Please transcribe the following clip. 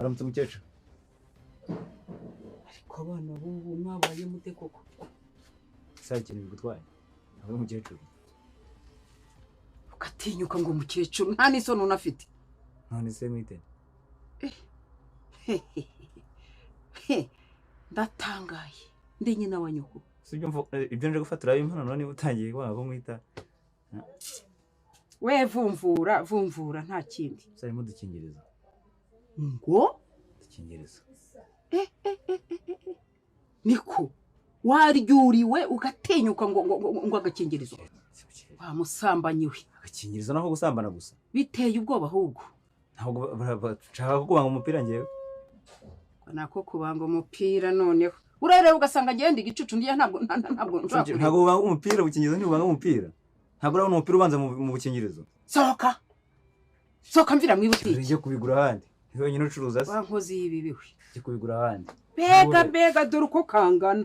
aramutse umukecuru ariko abana b'ubu mwabaye mute koko saa kintu bigutwaye aho umukecuru ukatinyuka ngo umukecuru nta n'isoni unafite none se mwite ndatangaye ndi nyina wa nyoko sibyo ibyo nje gufatira impano none utangiye wabo mwita we vumvura nta kindi sarimo dukingiriza ngo dukingiriza niko waryuriwe ugatenyuka ngo agakingirizo wamusambanyiwe agakingirizo naho gusambana gusa biteye ubwoba ahubwo ntabwo bashaka kubanga umupira ngewe nako kubanga umupira noneho urareba ugasanga agenda igicucu ndiye ntabwo ubanga umupira bukingirizo ntibanga umupira ntabwo urabona umupira ubanza mu bukingirizo soka mvira mwibutike uje kubigura ahandi wenyine ucuruza se wankozi yibibiwe uje kubigura ahandi bega dore uko kangana